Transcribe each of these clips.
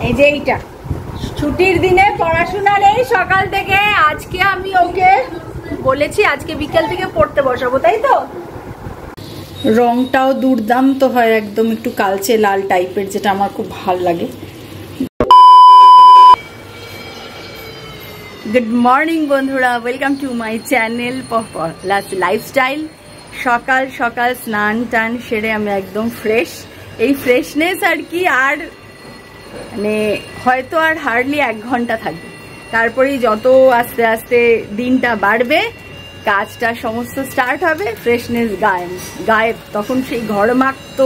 এই যে এইটা ছুটির দিনে পড়াশোনা নেই সকাল থেকে, আজকে আমি ওকে বলেছি আজকে বিকেল থেকে পড়তে বসাবো, তাই তো। রংটাও দুর্দান্ত হয়, একদম একটু কালচে লাল টাইপের, যেটা আমার খুব ভালো লাগে। গুড মর্নিং বন্ধুরা, ওয়েলকাম টু মাই চ্যানেল পপলাস লাইফস্টাইল। সকাল সকাল স্নান টান সেরে আমি একদম ফ্রেশ। এই ফ্রেশনেস আর কি, আর মানে হয়তো আর হার্ডলি 1 ঘন্টা থাকবে, তারপরেই যত আস্তে আস্তে দিনটা বাড়বে কাজটা সমস্ত স্টার্ট হবে, ফ্রেশনেস গায়েব। তখন সেই ঘরমাক্ত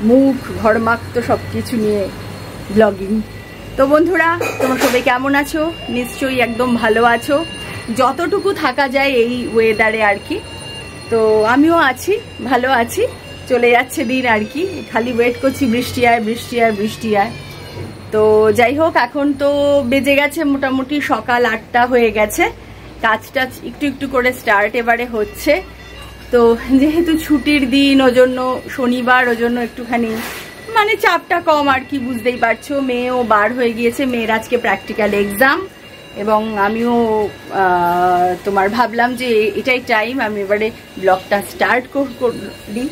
মুখ, ঘরমাক্ত সব কিছু নিয়ে ব্লগিং। তো বন্ধুরা, তোমরা সবাই কেমন আছো? নিশ্চয়ই একদম ভালো আছো, যতটুকু থাকা যায় এই ওয়েদারে আর কি। তো আমিও আছি, ভালো আছি, চলে যাচ্ছে দিন আর কি, খালি ওয়েট করছি বৃষ্টি আয় বৃষ্টি আয় বৃষ্টি আয়। তো যাই হোক, এখন তো বেজে গেছে মোটামুটি সকাল 8টা হয়ে গেছে, কাজটা একটু একটু করে স্টার্ট এবারে হচ্ছে। তো যেহেতু ছুটির দিন, ওজন্য শনিবার, ওজন্য একটুখানি মানে চাপটা কম আর কি, বুঝতেই পারছো। মেয়েও বার হয়ে গিয়েছে, মেয়ের আজকে প্র্যাকটিক্যাল এক্সাম, এবং আমিও তোমার ভাবলাম যে এটাই টাইম, আমি এবারে ব্লগটা স্টার্ট করি।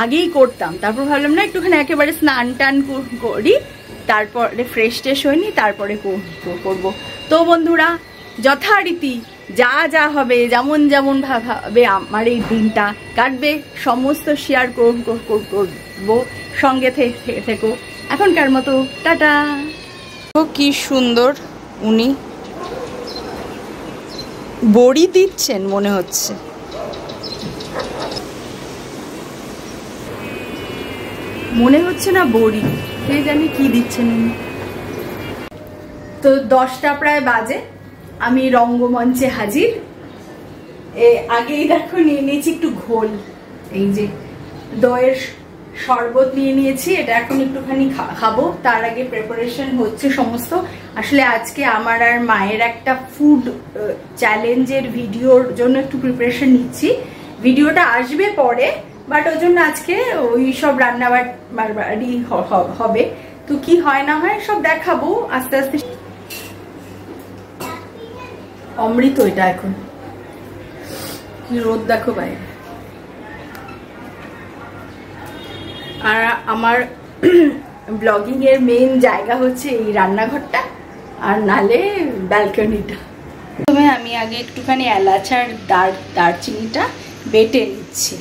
আগেই করতাম, তারপর ভাবলাম না একটুখানি একেবারে স্নান টান করি, তারপরে ফ্রেশ ট্রেশ হয়নি, তারপরে করবো। তো বন্ধুরা, যথারীতি যা যা হবে, যেমন যেমন ভাবে আমার এই দিনটা কাটবে, সমস্ত শেয়ার করবো, সঙ্গে থেকো। এখনকার মতো টাটা। কি সুন্দর উনি বড়ি দিচ্ছেন মনে হচ্ছে, না বড়ি, কে জানি কি দিচ্ছেন উনি। তো 10টা প্রায় বাজে, আমি রঙ্গমঞ্চে হাজির। আগেই দেখো নিয়ে নিয়েছি একটু ঘোল, এই যে দইয়ের শরবত নিয়ে নিয়েছি, এটা এখন একটুখানি খাবো। তার আগে প্রিপারেশন হচ্ছে সমস্ত। আসলে আজকে আমার আর মায়ের একটা ফুড চ্যালেঞ্জের ভিডিওর জন্য একটু প্রিপারেশন নিচ্ছি, ভিডিওটা আসবে পরে, বাট ওই জন্য আজকে ওই সব রান্নাবাড়ি হবে। তো কি হয় না হয় সব দেখাবো আস্তে আস্তে। অমৃত এটা, এখন রোদ দেখো বাইরে। আর আমার ব্লগিং এর মেইন জায়গা হচ্ছে এই রান্নাঘরটা, আর নালে ব্যালকনিটা। প্রথমে আমি আগে একটুখানি এলাচ আর দারচিনিটা বেটে নিচ্ছি।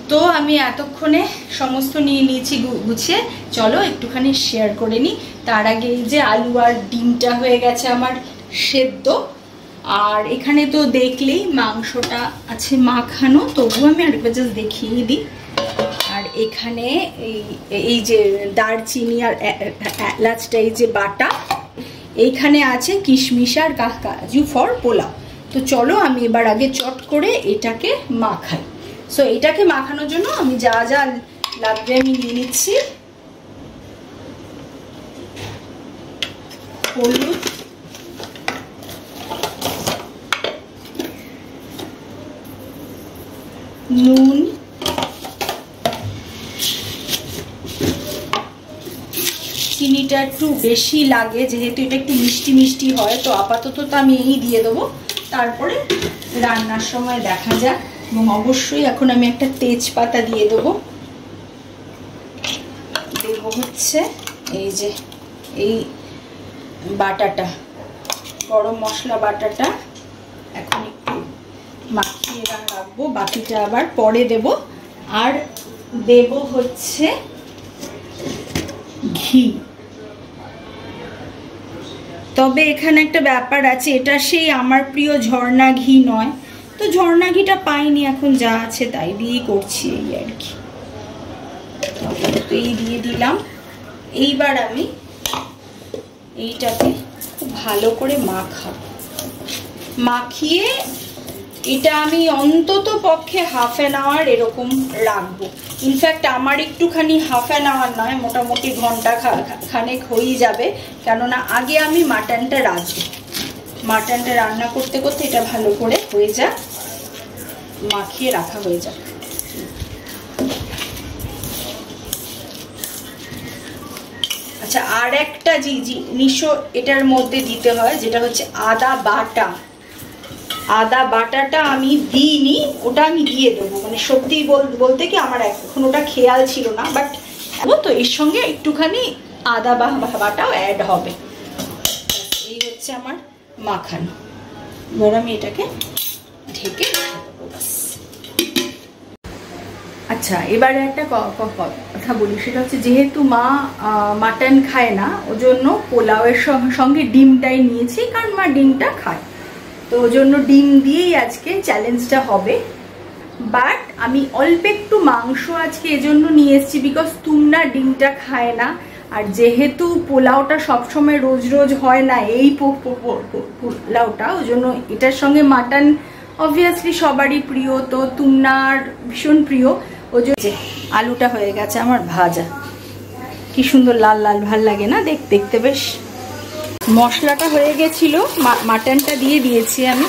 তো আমি এতক্ষণে সমস্ত নিয়ে নিয়েছি গুছিয়ে, চলো একটুখানি শেয়ার করে নিই। তার আগে এই যে আলু আর ডিমটা হয়ে গেছে আমার সেদ্ধ, আর এখানে তো দেখলেই মাংসটা আছে মাখানো, তবুও আমি আরেকবার জাস্ট দেখিয়ে দিই। আর এখানে এই যে দারচিনি আর এলাচটা এই যে বাটা, এইখানে আছে কিশমিশ আর কাজু ফর পোলাও। তো চলো আমি এবার আগে চট করে এটাকে মাখাই। সো এটাকে মাখানোর জন্য আমি যা যা লাগবে আমি নিয়ে নিচ্ছি। হলুদ, নুন, চিনিটা একটু বেশি লাগে যেহেতু এটা একটু মিষ্টি মিষ্টি হয়, তো আপাতত তো আমি এই দিয়ে দেবো, তারপরে রান্নার সময় দেখা যাক। এবং অবশ্যই এখন আমি একটা তেজপাতা দিয়ে দেবো। হচ্ছে এই যে এই বাটাটা, গরম মশলা বাটাটা এখন একটু মাখিয়ে রাখবো, বাকিটা আবার পরে দেব। আর দেব হচ্ছে ঘি। তবে এখানে একটা ব্যাপার আছে, এটা সেই আমার প্রিয় ঝর্ণা ঘি নয়, তো ঝর্ণা ঘিটা পাইনি, এখন যা আছে তাই দিয়েই করছি এই আর কি। তো এই দিয়ে দিলাম। এইবার আমি এইটাকে খুব ভালো করে মাখিয়ে এটা আমি অন্তত পক্ষে হাফ অ্যান আওয়ার এরকম রাখবো। ইনফ্যাক্ট আমার একটুখানি হাফ অ্যান আওয়ার নয়, মোটামুটি ঘন্টা খানেক হয়ে যাবে, কেননা আগে আমি মাটনটা রাখবো। মাটনটা রান্না করতে করতে এটা ভালো করে হয়ে যাক, মাখিয়ে রাখা হয়ে যাক। আচ্ছা, আর একটা জিনিসও এটার মধ্যে দিতে হয়, যেটা হচ্ছে আদা বাটা। আদা বাটাটা আমি দিইনি, ওটা আমি দিয়ে দেবো। মানে সত্যি বলতে কি আমার এখন ওটা খেয়াল ছিল না, বাট তো এর সঙ্গে একটুখানি আদা বাটাও অ্যাড হবে। এই হচ্ছে আমার মাখানো। এবার আমি এটাকে ঢেকে দেবো বাস। আচ্ছা, এবারে একটা কথা বলি, সেটা হচ্ছে যেহেতু মা মাটন খায় না, ওই জন্য পোলাওয়ের সঙ্গে ডিমটাই নিয়েছি, কারণ মা ডিমটা খায়। তো ওই জন্য ডিম দিয়েই আজকে চ্যালেঞ্জটা হবে। বাট আমি অল্প একটু মাংস আজকে এজন্য নিয়ে এসেছি, বিকজ তুমনা ডিমটা খায় না। আর যেহেতু পোলাওটা সবসময় রোজ রোজ হয় না, এই পোলাওটা, ওই জন্য এটার সঙ্গে মাটন অবভিয়াসলি সবারই প্রিয়, তো তুমনার ভীষণ প্রিয়। ওই জন্য আলুটা হয়ে গেছে আমার ভাজা, কি সুন্দর লাল লাল ভাল লাগে না দেখতে বেশ। মশলাটা হয়ে গেছিল, মাটনটা দিয়ে দিয়েছি আমি।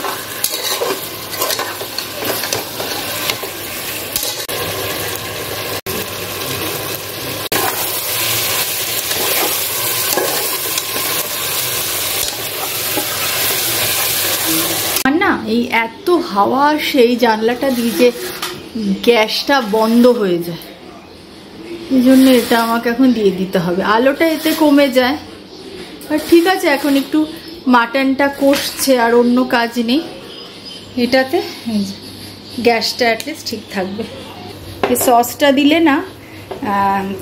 না, এই এত হাওয়া, সেই জানলাটা দিয়ে যে গ্যাসটা বন্ধ হয়ে যায়, এই জন্য এটা আমাকে এখন দিয়ে দিতে হবে। আলোটা এতে কমে যায়। আর ঠিক আছে, এখন একটু মাটনটা কষছে, আর অন্য কাজ নেই এটাতে, গ্যাসটা অ্যাটলিস্ট ঠিক থাকবে। এই সসটা দিলে না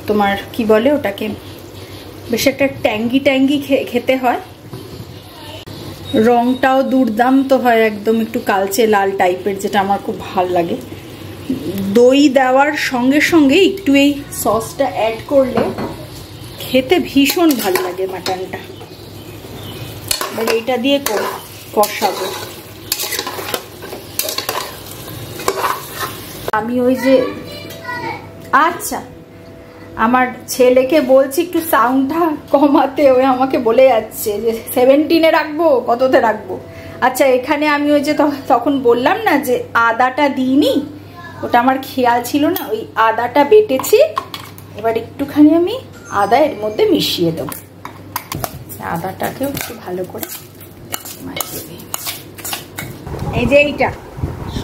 তোমার কি বলে ওটাকে, বেশ একটা ট্যাঙ্গি খেতে হয়। রংটাও দুর্দান্ত হয়, একদম একটু কালচে লাল টাইপের, যেটা আমার খুব ভালো লাগে। দই দেওয়ার সঙ্গে সঙ্গে একটু এই সসটা অ্যাড করলে খেতে ভীষণ ভালো লাগে মাটনটা। এবার এইটা দিয়ে কষাবো। আমি ওই যে, আচ্ছা, আমার ছেলেকে বলছি একটু সাউন্ডটা কমাতে, ওই আমাকে বলে যাচ্ছে যে 17-এ রাখবো, কততে রাখবো। আচ্ছা, এখানে আমি ওই যে তখন বললাম না যে আদাটা দিইনি, ওটা আমার খেয়াল ছিল না, ওই আদাটা বেটেছি। এবার একটুখানি আমি আদা এর মধ্যে মিশিয়ে দেবো। আদাটাকেও একটু ভালো করে মাখিয়ে দিই। এই যে এইটা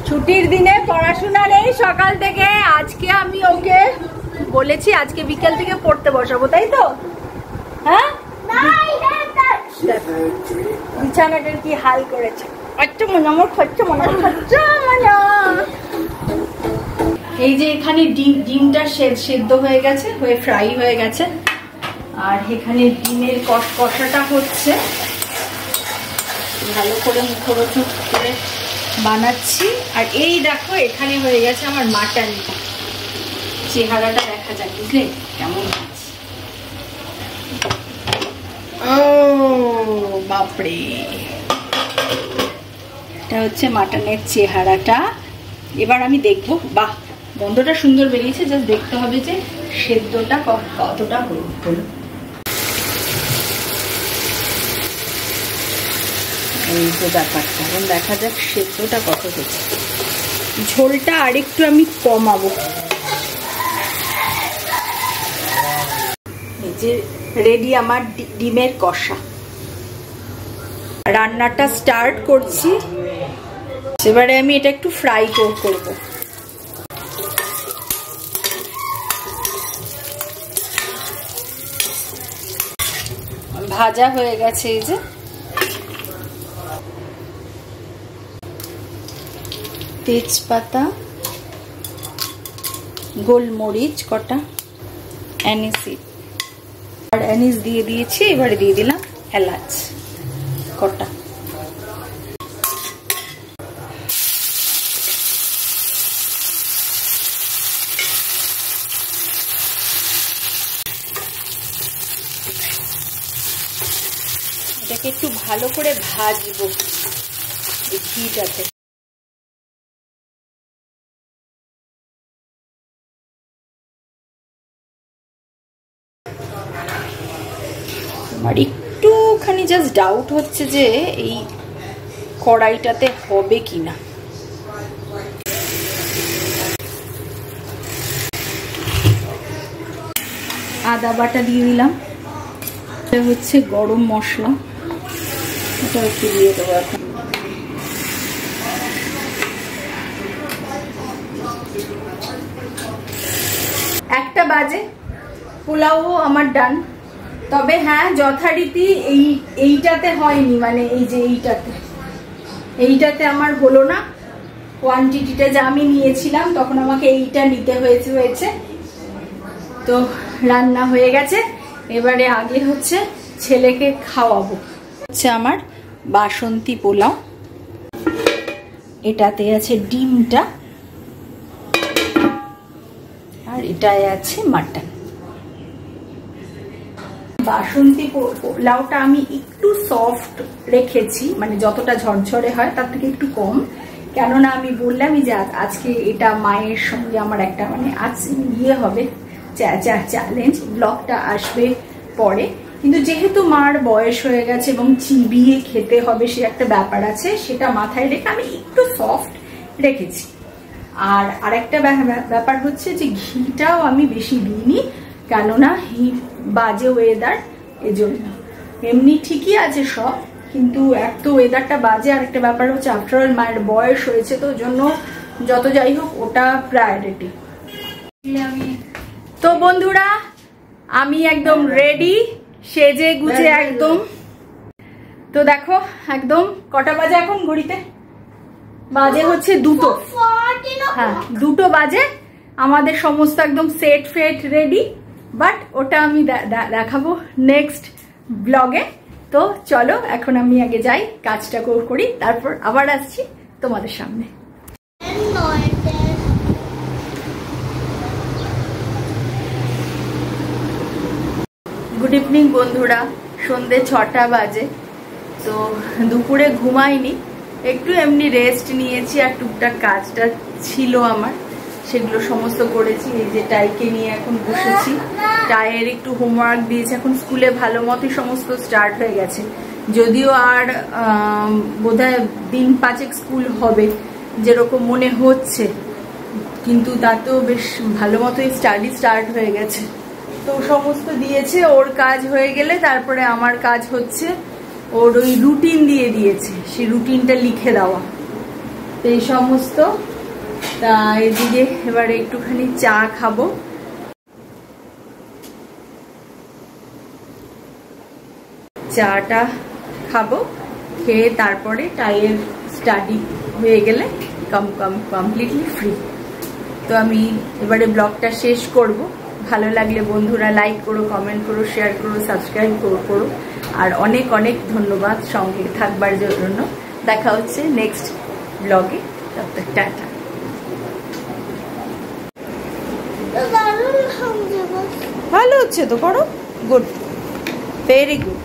ছুটির দিনে পড়াশোনা নেই সকাল থেকে, আজকে আমি ওকে বলেছি আজকে বিকেল থেকে পড়তে বসাবো, তাই তো? হ্যাঁ, বিছানাটার কি হাল করেছে। আচ্ছা মনে আমার খরচা মনে খরচা মনে। এই যে এখানে ডিমটা সেদ্ধ হয়ে গেছে, হয়ে ফ্রাই হয়ে গেছে, আর এখানে ডিমের কষাটা হচ্ছে। ভালো করে মুখরোচক করে বানাচ্ছি। আর এই দেখো এখানে হয়ে গেছে আমার মাটনটা, চেহারাটা দেখা যায়, বুঝলে কেমন আছে। ও বাপরে, এটা হচ্ছে মাটনের চেহারাটা। এবার আমি দেখবো, বাহ গন্ধটা সুন্দর বেরিয়েছে, জাস্ট দেখতে হবে যে সেদ্ধটা কতটা হলো। এই তো ব্যাপারটা, এখন দেখা যাক সেদ্ধটা কত হচ্ছে। ঝোলটা আরেকটু আমি কমাবো। এই যে রেডি আমার ডিমের কষা। রান্নাটা স্টার্ট করছি। এবারে আমি এটা একটু ফ্রাই করব। ভাজা হয়ে গেছে। এই যে তেজপাতা, গোলমরিচ কটা, অ্যানিস আর অ্যানিস দিয়ে দিয়েছি। এবারে দিয়ে দিলাম এলাচ কটা। এটাকে একটু ভালো করে ভাজবো এই ঘিটাতে। আমার একটুখানি জাস্ট ডাউট হচ্ছে যে এই কড়াইটাতে হবে কিনা। আদা বাটা দিয়ে দিলাম, হচ্ছে গরম মশলা, এটা একটু দিয়ে দেবো এখন। একটা বাজে, পোলাও আমার ডান। তবে হ্যাঁ, যথারীতি এইটাতে হয়নি, মানে এই যে এইটাতে আমার হলো না। কোয়ান্টিটিটা যা আমি নিয়েছিলাম তখন আমাকে এইটা নিতে হয়েছে। তো রান্না হয়ে গেছে, এবারে আগে হচ্ছে ছেলেকে খাওয়াবো। হচ্ছে আমার বাসন্তী পোলাও, এটাতে আছে ডিমটা আর এটায় আছে মাটন। বাসন্তী পোলাওটা আমি একটু সফট রেখেছি, মানে যতটা ঝরঝরে হয় তার থেকে একটু কম, কেননা আমি বললামই যে আজকে এটা মায়ের সঙ্গে আমার একটা মানে আজ হবে চ্যালেঞ্জ। ব্লগটা আসবে পরে, কিন্তু যেহেতু মার বয়স হয়ে গেছে এবং চিবিয়ে খেতে হবে সে একটা ব্যাপার আছে, সেটা মাথায় রেখে আমি একটু সফট রেখেছি। আর আরেকটা ব্যাপার হচ্ছে যে ঘিটাও আমি বেশি দিইনি, কেননা বাজে ওয়েদার, এজন্য। এমনি ঠিকই আছে সব, কিন্তু এক তো ওয়েদারটা বাজে, আর একটা ব্যাপার হচ্ছে আফটারঅল মায়ের বয়স হয়েছে, তো জন্য যত যাই হোক ওটা প্রায়োরিটি। তো বন্ধুরা, আমি একদম রেডি, সেজে গুজে একদম। তো দেখো একদম কটা বাজে এখন ঘড়িতে? বাজে হচ্ছে 2টো। হ্যাঁ, 2টো বাজে। আমাদের সমস্ত একদম সেট ফেট রেডি, বাট ওটা আমি দেখাবো নেক্সট ব্লগে। তো চলো এখন আমি আগে যাই, কাজটা করি, তারপর আবার আসছি তোমাদের সামনে। গুড ইভিনিং বন্ধুরা, সন্ধে 6টা বাজে। তো দুপুরে ঘুমাইনি, একটু এমনি রেস্ট নিয়েছি, আর টুকটাক কাজটা ছিল আমার, সেগুলো সমস্ত করেছি। এই যে টাইকে নিয়ে এখন বসেছি, টাইয়ের একটু হোমওয়ার্ক দিয়েছে, এখন স্কুলে ভালো মতোই সমস্ত স্টার্ট হয়ে গেছে, যদিও আর বোধহয় দিন 5 স্কুল হবে যেরকম মনে হচ্ছে, কিন্তু তাতেও বেশ ভালো মতোই স্টার্ট হয়ে গেছে। তো সমস্ত দিয়েছে, ওর কাজ হয়ে গেলে তারপরে আমার কাজ হচ্ছে ওর ওই রুটিন দিয়ে দিয়েছে, সেই রুটিনটা লিখে দেওয়া, তো এই সমস্ত। তা এদিকে এবারে একটুখানি চা খাবো, চাটা খাবো, খেয়ে তারপরে টাইয়ের স্টাডি হয়ে গেলে কমপ্লিটলি ফ্রি। তো আমি এবারে ব্লগটা শেষ করব। ভালো লাগলে বন্ধুরা লাইক করো, কমেন্ট করো, শেয়ার করো, সাবস্ক্রাইব করো, আর অনেক অনেক ধন্যবাদ সঙ্গে থাকবার জন্য। দেখা হচ্ছে নেক্সট ব্লগে, তব তক টাটা। ভালো হচ্ছে তো, করো, গুড, ভেরি গুড।